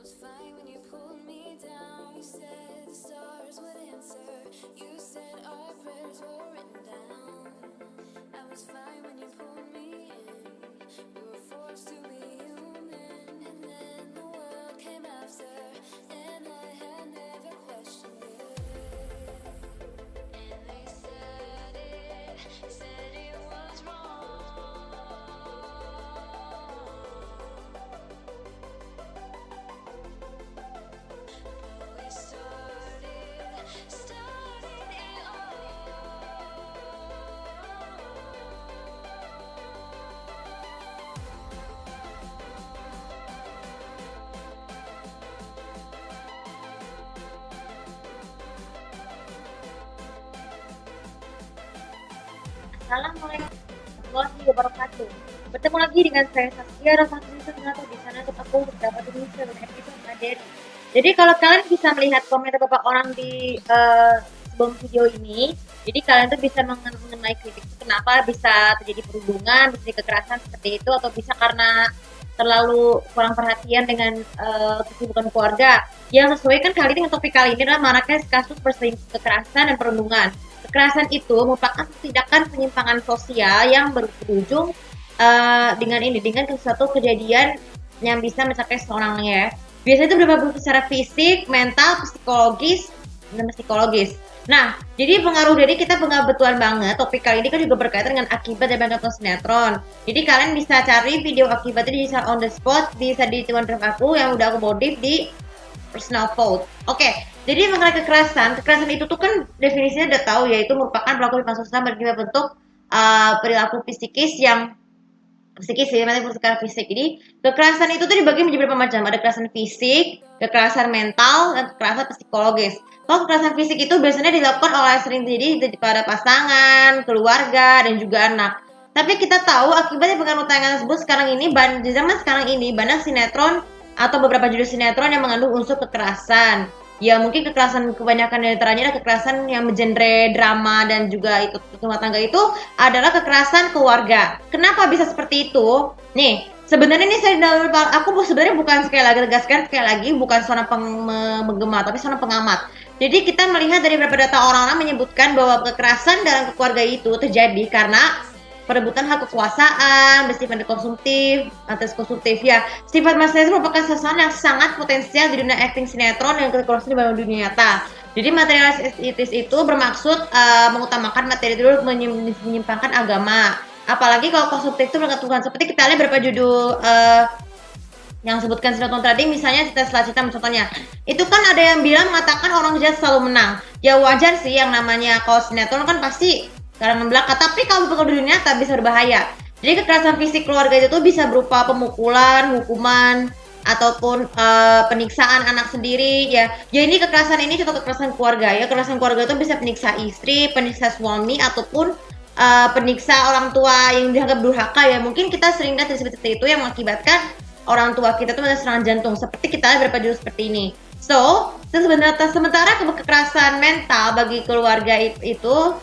was fine when you pulled me down. You said the stars would answer. You said our prayers were written down. I was fine when you pulled me in. We were forced to be human. And then the world came after, and I had never questioned it. And they said it was wrong. We started it Assalamualaikum warahmatullahi wabarakatuh. Bertemu lagi dengan saya Saskia Rahmatulisa Sunarto di sana untuk aku beberapa Indonesia dengan episode materi. Jadi kalau kalian bisa melihat komentar beberapa orang di sebelum video ini, jadi kalian tuh bisa mengenai kritik kenapa bisa terjadi perhubungan, bisa kekerasan seperti itu, atau bisa karena terlalu kurang perhatian dengan kesibukan keluarga. Yang sesuai kan kali ini dengan topik kali ini adalah maraknya kasus perselingkuhan, kekerasan dan perundungan. Kekerasan itu merupakan tindakan penyimpangan sosial yang berujung dengan suatu kejadian yang bisa mencapai seorang ya. Biasanya itu berupa secara fisik, mental, psikologis, dan psikologis. Nah, jadi pengaruh dari kita kebetulan banget. Topik kali ini kan juga berkaitan dengan akibat dari nonton sinetron. Jadi kalian bisa cari video akibatnya di on the spot, bisa di Tuan Drive aku yang udah aku modif di personal vote. Oke, jadi mengenai kekerasan itu tuh kan definisinya udah tahu, yaitu merupakan perilaku penyimpangan sosial berbagai bentuk perilaku psikis yang psikis ya, nanti secara fisik. Jadi kekerasan itu tuh dibagi menjadi beberapa macam. Ada kekerasan fisik, kekerasan mental, dan kekerasan psikologis. Kalau kekerasan fisik itu biasanya dilakukan oleh sering terjadi pada pasangan, keluarga, dan juga anak. Tapi kita tahu akibatnya pengaruh tayangan tersebut sekarang ini, di zaman sekarang ini banyak sinetron atau beberapa judul sinetron yang mengandung unsur kekerasan. Ya mungkin kekerasan kebanyakan dari antaranya adalah kekerasan yang bergenre drama dan juga itu rumah tangga itu adalah kekerasan keluarga. Kenapa bisa seperti itu? Nih, sebenarnya ini aku sebenarnya bukan sekali lagi tegaskan bukan seorang penggemar tapi seorang pengamat. Jadi kita melihat dari beberapa data orang-orang menyebutkan bahwa kekerasan dalam keluarga itu terjadi karena perebutan hak kekuasaan, bersifat konsumtif, atas konsumtif ya. Sifat maskulin merupakan sesuatu yang sangat potensial di dunia acting sinetron dan kekerasan di dunia nyata. Jadi materialitis itu bermaksud mengutamakan materi dulu, menyimpangkan agama. Apalagi kalau konsumtif itu berkat Tuhan. Seperti kita lihat beberapa judul yang sebutkan sinetron tadi, misalnya Cita Setelah Cita contohnya. Itu kan ada yang bilang mengatakan orang jahat selalu menang. Ya wajar sih, yang namanya kalau sinetron kan pasti karena membelakang, tapi kalau di dunia nyata bisa berbahaya. Jadi kekerasan fisik keluarga itu tuh bisa berupa pemukulan, hukuman, ataupun penyiksaan anak sendiri ya. Ya ini kekerasan ini contoh kekerasan keluarga ya. Kekerasan keluarga itu bisa penyiksa istri, penyiksa suami, ataupun penyiksa orang tua yang dianggap durhaka ya. Mungkin kita sering lihat seperti itu yang mengakibatkan orang tua kita tuh ada serangan jantung. Seperti kita lihat beberapa judul seperti ini. So, sementara kekerasan mental bagi keluarga itu,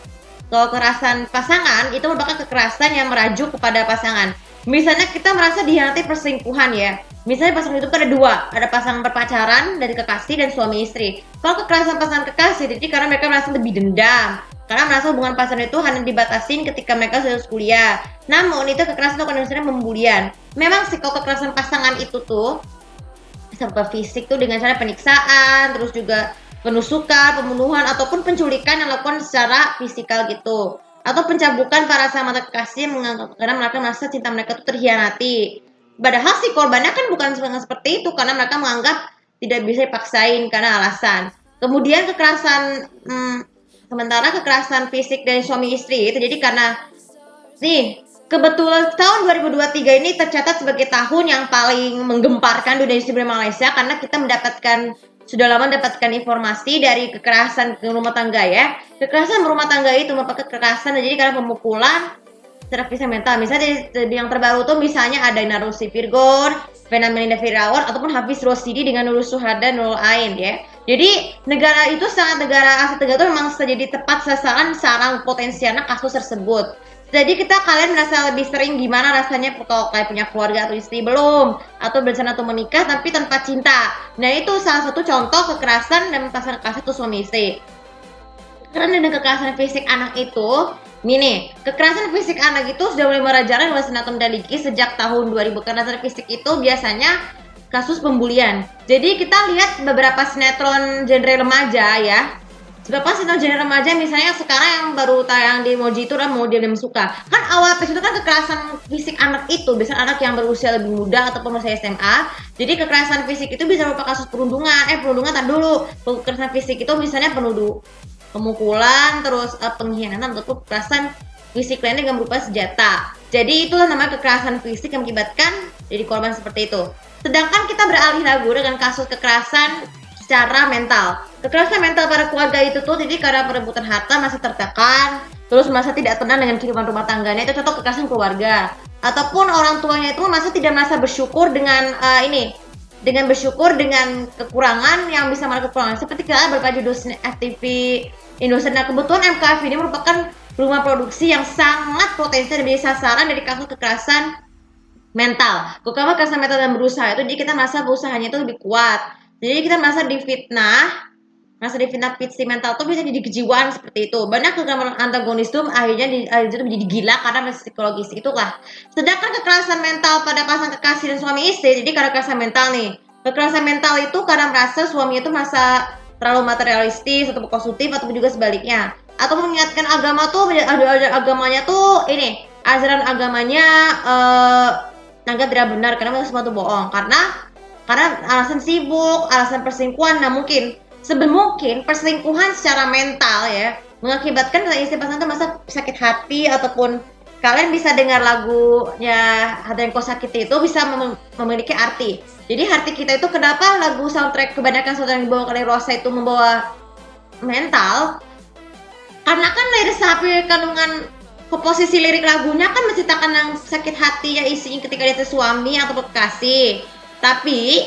kalau kekerasan pasangan itu merupakan kekerasan yang merajuk kepada pasangan. Misalnya kita merasa dihianati perselingkuhan ya. Misalnya pasangan itu kan ada dua, ada pasangan berpacaran dari kekasih dan suami istri. Kalau kekerasan pasangan kekasih, jadi karena mereka merasa lebih dendam, karena merasa hubungan pasangan itu hanya dibatasin ketika mereka sudah kuliah. Namun itu kekerasan itu kondisinya pembulian. Memang sih kalau kekerasan pasangan itu tuh bisa berupa fisik tuh dengan cara penyiksaan, terus juga penusukan, pembunuhan, ataupun penculikan yang dilakukan secara fisikal gitu, atau pencabukan para sahabat kekasih karena mereka merasa cinta mereka itu terhianati. Padahal si korbannya kan bukan seperti itu, karena mereka menganggap tidak bisa dipaksain karena alasan. Kemudian sementara kekerasan fisik dari suami istri itu jadi karena kebetulan tahun 2023 ini tercatat sebagai tahun yang paling menggemparkan dunia industri Malaysia, karena kita sudah lama mendapatkan informasi dari kekerasan rumah tangga ya. Kekerasan rumah tangga itu merupakan kekerasan jadi karena pemukulan secara fisik mental. Misalnya yang terbaru tuh misalnya ada Narusi Virgon, Vena Melinda Firawan, ataupun Hafiz Rosidi dengan Nurul Suhada Nurul Ain ya. Jadi negara Asia Tenggara itu memang jadi tepat sasaran sarang potensialnya kasus tersebut. Jadi kalian merasa lebih sering gimana rasanya kalau kayak punya keluarga atau istri belum, atau berencana atau menikah tapi tanpa cinta. Nah itu salah satu contoh kekerasan dan pasangan kekerasan itu suami istri. Karena dengan kekerasan fisik anak itu, nih, kekerasan fisik anak itu sudah mulai merajalela di Sinatron Daliki sejak tahun 2000. Kekerasan fisik itu biasanya kasus pembulian. Jadi kita lihat beberapa sinetron genre remaja ya. Beberapa sinetron genre remaja misalnya sekarang yang baru tayang di Moji itu adalah Model yang Suka. Kan awal itu kan kekerasan fisik anak itu biasanya anak yang berusia lebih muda ataupun masih SMA. Jadi kekerasan fisik itu bisa merupakan kasus perundungan. Perundungan tar dulu. Kekerasan fisik itu misalnya pemukulan, terus pengkhianatan ataupun kekerasan fisik lainnya dengan berupa senjata. Jadi itulah namanya kekerasan fisik yang mengakibatkan jadi korban seperti itu. Sedangkan kita beralih lagu dengan kasus kekerasan secara mental. Kekerasan mental pada keluarga itu tuh jadi karena perebutan harta masih tertekan, terus merasa tidak tenang dengan kehidupan rumah tangganya, itu contoh kekerasan keluarga. Ataupun orang tuanya itu masih tidak merasa bersyukur dengan bersyukur dengan kekurangan yang bisa mereka kekurangan. Seperti kalian berpacu dosen FTV Indonesia. Nah kebetulan MKF ini merupakan rumah produksi yang sangat potensial dan menjadi sasaran dari kasus kekerasan mental. Kalau kekerasan mental dan berusaha itu, jadi kita merasa usahanya itu lebih kuat. Jadi kita merasa difitnah fitsi mental itu bisa jadi kejiwaan seperti itu. Banyak kekerasan antagonis itu akhirnya menjadi gila karena psikologis itulah. Sedangkan kekerasan mental pada pasangan kekasih dan suami istri, jadi karena kekerasan mental nih. Kekerasan mental itu karena merasa suami itu merasa terlalu materialistis atau konsumtif ataupun juga sebaliknya. Atau mengingatkan agama tuh agamanya tuh ini ajaran agamanya anggap tidak benar karena semua itu bohong karena alasan sibuk, alasan perselingkuhan. Nah mungkin perselingkuhan secara mental ya mengakibatkan istri pasangan itu masa sakit hati, ataupun kalian bisa dengar lagunya Hati yang Kau Sakiti itu bisa memiliki arti. Jadi hati kita itu kenapa lagu soundtrack kebanyakan soundtrack yang dibawa oleh Rosa itu membawa mental? Karena kan dari sapi kandungan komposisi lirik lagunya kan menceritakan yang sakit hati ya isinya ketika dia suami atau kekasih. Tapi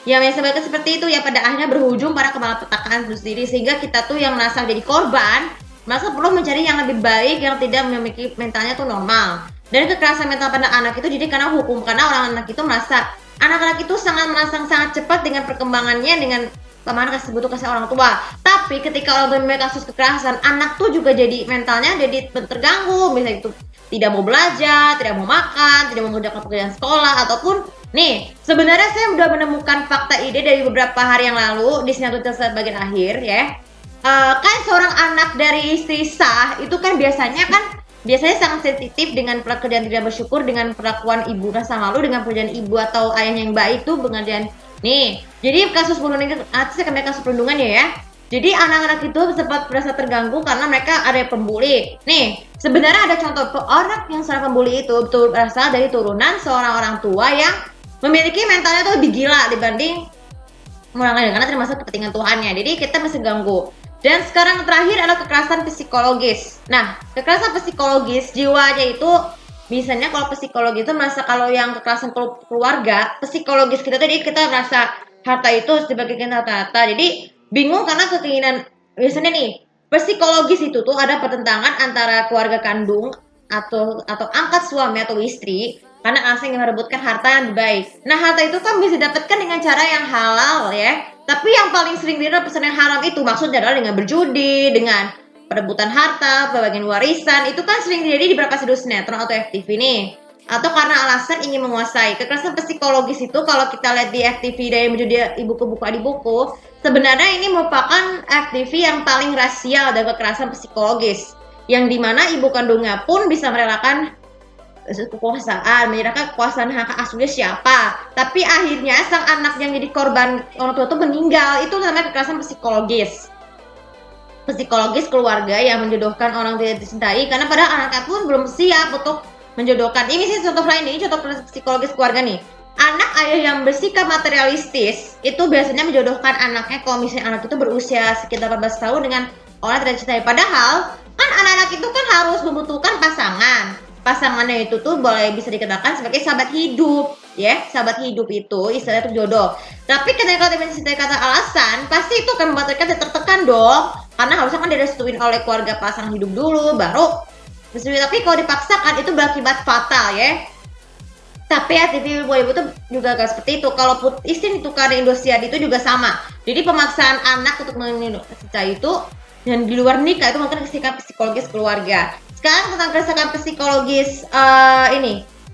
yang menyebabkan seperti itu ya pada akhirnya berujung pada kemalapetakan itu sendiri, sehingga kita tuh yang merasa jadi korban merasa perlu mencari yang lebih baik yang tidak memiliki mentalnya tuh normal. Dan kekerasan mental pada anak itu jadi karena orang anak itu merasa anak-anak itu sangat cepat dengan perkembangannya dengan paman butuh kasih orang tua. Tapi ketika orang tua memiliki kasus kekerasan, anak tuh juga jadi mentalnya jadi terganggu, misalnya itu tidak mau belajar, tidak mau makan, tidak mau mengerjakan pekerjaan sekolah, ataupun nih sebenarnya saya udah menemukan fakta ide dari beberapa hari yang lalu di sinetron bagian akhir ya. Kan seorang anak dari istri sah itu kan biasanya sangat sensitif dengan pekerjaan tidak bersyukur, dengan perlakuan ibu rasa malu, dengan pekerjaan ibu atau ayah yang baik tuh pengerjaan nih. Jadi kasus perundungan kasus perundungan ya. Jadi anak-anak itu sempat merasa terganggu karena mereka ada pembuli. Nih, sebenarnya ada contoh orang yang seorang pembuli itu betul berasal dari turunan seorang orang tua yang memiliki mentalnya tuh lebih gila dibanding orang lain karena termasuk kepentingan Tuhannya. Jadi kita masih ganggu. Dan sekarang terakhir adalah kekerasan psikologis. Nah, kekerasan psikologis jiwanya itu misalnya kalau psikologis itu merasa kalau yang kekerasan keluarga, psikologis kita tadi kita merasa harta itu sebagai harta. Jadi bingung karena keinginan biasanya nih psikologis itu tuh ada pertentangan antara keluarga kandung atau angkat suami atau istri karena alasan yang merebutkan harta yang baik. Nah harta itu kan bisa didapatkan dengan cara yang halal ya. Tapi yang paling sering didapatkan pesan yang haram itu maksudnya adalah dengan berjudi, dengan perebutan harta, pembagian warisan. Itu kan sering terjadi di beberapa sinetron atau FTV nih. Atau karena alasan ingin menguasai. Kekerasan psikologis itu kalau kita lihat di FTV dari menjadi buku, sebenarnya ini merupakan FTV yang paling rasial dan kekerasan psikologis. Yang dimana ibu kandungnya pun bisa merelakan kekuasaan, menyerahkan kekuasaan hak asuhnya siapa. Tapi akhirnya sang anak yang jadi korban orang tua itu meninggal. Itu namanya kekerasan psikologis. Psikologis keluarga yang menjodohkan orang tidak dicintai karena padahal anaknya pun belum siap untuk menjodohkan. Ini sih contoh lain, ini contoh psikologis keluarga nih. Anak ayah yang bersikap materialistis itu biasanya menjodohkan anaknya kalau misalnya anak itu berusia sekitar 14 tahun dengan orang tidak dicintai. Padahal kan anak-anak itu kan harus membutuhkan pasangan. Pasangannya itu tuh boleh bisa dikatakan sebagai sahabat hidup, ya. Sahabat hidup itu istilahnya itu jodoh. Tapi ketika kita mencintai kata alasan, pasti itu akan membuat mereka tertekan dong. Karena harusnya kan direstuin oleh keluarga pasangan hidup dulu, baru Tapi kalau dipaksakan itu berakibat fatal ya. Tapi ya TV Ibu itu juga gak seperti itu. Kalau istri ditukar Indosiar itu juga sama. Jadi pemaksaan anak untuk menikah itu dan di luar nikah itu mungkin kerusakan psikologis keluarga. Sekarang tentang kerusakan psikologis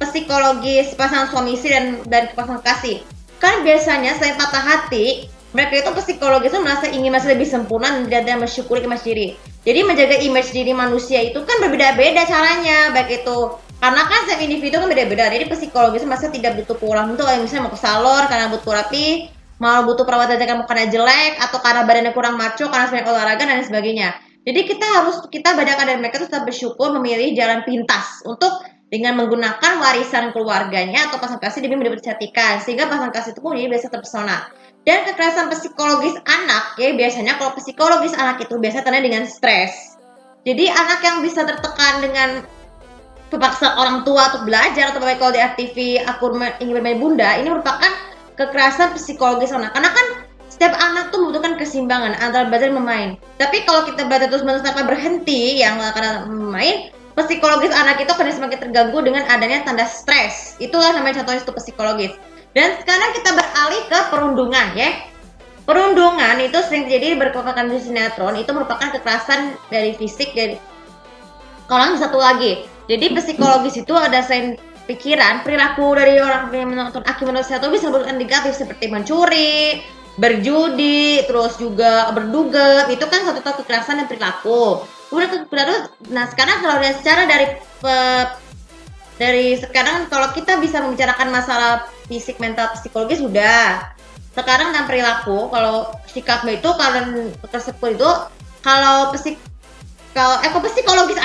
psikologis pasangan suami istri dan pasangan kasih. Kan biasanya selain patah hati, mereka itu psikologisnya merasa ingin masih lebih sempurna dan mensyukuri image diri. Jadi menjaga image diri manusia itu kan berbeda-beda caranya, baik itu karena kan setiap individu kan beda-beda. Jadi psikologisnya masa tidak butuh kurang untuk yang misalnya mau ke salon karena butuh rapi, mau butuh perawatan karena mukanya jelek atau karena badannya kurang maco karena sering olahraga dan sebagainya. Jadi kita bedakan dari mereka itu tetap bersyukur memilih jalan pintas untuk dengan menggunakan warisan keluarganya atau pasangan kasih demi mendapat kecantikan sehingga pasangan kasih itu pun jadi biasa terpesona. Dan kekerasan psikologis anak ya biasanya kalau psikologis anak itu biasa tanda dengan stres. Jadi anak yang bisa tertekan dengan memaksa orang tua untuk belajar atau kalau di TV aku ingin bermain bunda ini merupakan kekerasan psikologis anak karena kan setiap anak tuh membutuhkan keseimbangan antara belajar dan bermain. Tapi kalau kita belajar terus menerus tanpa berhenti yang karena bermain, psikologis anak itu akan semakin terganggu dengan adanya tanda stres. Itulah namanya contohnya itu psikologis. Dan sekarang kita beralih ke perundungan ya. Perundungan itu sering terjadi berkaitan dengan sinetron itu merupakan kekerasan dari fisik dari kalau satu lagi. Jadi psikologis itu ada selain pikiran, perilaku dari orang yang menonton akibat itu bisa berkaitan negatif seperti mencuri, berjudi, terus juga berdugem. Itu kan satu kekerasan dan perilaku. Nah sekarang kalau lihat secara dari sekarang kalau kita bisa membicarakan masalah fisik, mental, psikologis sudah. Sekarang tentang perilaku, kalau sikapnya itu kalau tersebut itu kalau psikologis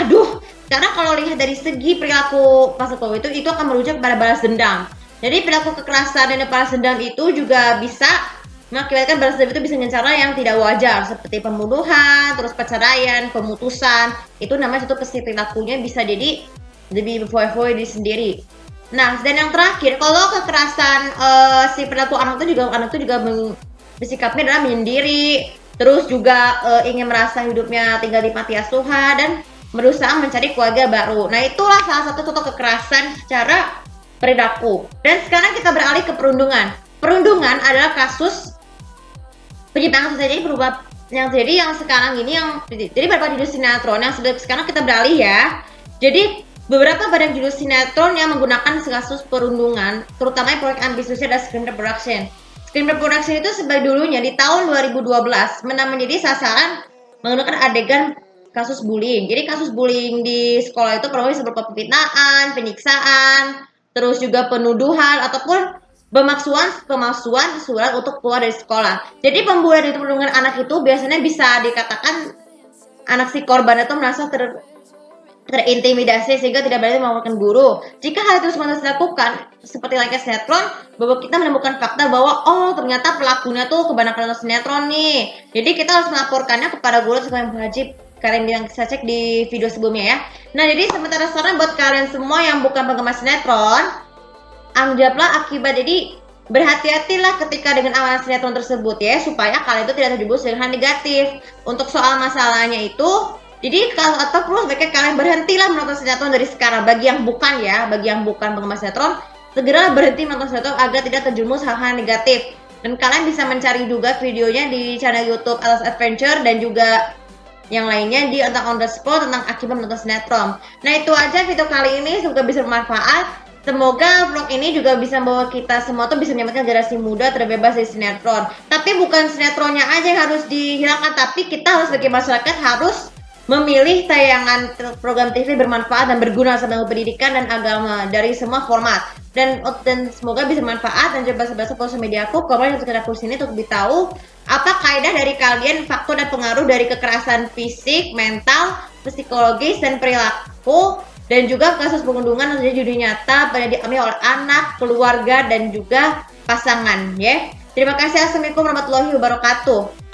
karena kalau lihat dari segi perilaku psikologis itu akan merujuk pada balas dendam. Jadi perilaku kekerasan dan balas dendam itu juga bisa mengakibatkan balas dendam itu bisa dengan cara yang tidak wajar seperti pembunuhan, terus perceraian, pemutusan. Itu namanya itu perilakunya bisa jadi lebih berfoya-foya diri sendiri. Nah, dan yang terakhir kalau kekerasan si perilaku anak itu juga bersikapnya adalah menyendiri, terus juga ingin merasa hidupnya tinggal di panti asuhan dan berusaha mencari keluarga baru. Nah, itulah salah satu contoh kekerasan secara perilaku. Dan sekarang kita beralih ke perundungan. Perundungan adalah kasus penyimpangan sosial yang sekarang ini jadi beberapa judul sinetron yang sekarang kita beralih ya. Jadi beberapa badan judul sinetron yang menggunakan kasus perundungan, terutama proyek ambisiusnya adalah Screen Production. Screen Production itu sebagai dulunya di tahun 2012 menjadi sasaran menggunakan adegan kasus bullying. Jadi kasus bullying di sekolah itu pertama berupa penghinaan, penyiksaan, terus juga penuduhan ataupun pemalsuan surat untuk keluar dari sekolah. Jadi pembulian itu perundungan anak itu biasanya bisa dikatakan anak si korban itu merasa terintimidasi sehingga tidak berani melaporkan guru. Jika hal itu semua dilakukan seperti layaknya sinetron, bahwa kita menemukan fakta bahwa ternyata pelakunya tuh kebanyakan nonton sinetron nih. Jadi kita harus melaporkannya kepada guru sesuai yang wajib. Kalian bilang saya cek di video sebelumnya ya. Nah jadi sementara sekarang buat kalian semua yang bukan penggemar sinetron, anggaplah akibat jadi berhati-hatilah ketika dengan awalan sinetron tersebut ya supaya kalian itu tidak terjebak dengan hal negatif. Untuk soal masalahnya itu jadi atau perlu sebaiknya kalian berhentilah menonton sinetron dari sekarang. Bagi yang bukan penggemar sinetron, segera berhenti menonton sinetron agar tidak terjerumus hal-hal negatif. Dan kalian bisa mencari juga videonya di channel YouTube Alas Adventure dan juga yang lainnya di On The Spot tentang akibat menonton sinetron. Nah itu aja video kali ini, semoga bisa bermanfaat. Semoga vlog ini juga bisa membawa kita semua tuh bisa menyelamatkan generasi muda terbebas dari sinetron. Tapi bukan sinetronnya aja yang harus dihilangkan, tapi kita harus sebagai masyarakat harus memilih tayangan program TV bermanfaat dan berguna sebagai pendidikan dan agama dari semua format. Dan semoga bisa bermanfaat dan coba sebaca sosial media aku, komen untuk aku sini untuk lebih tahu apa kaidah dari kalian faktor dan pengaruh dari kekerasan fisik, mental, psikologis dan perilaku dan juga kasus perundungan yang terjadi judi nyata pada dialami oleh anak, keluarga dan juga pasangan ya. Terima kasih. Assalamualaikum warahmatullahi wabarakatuh.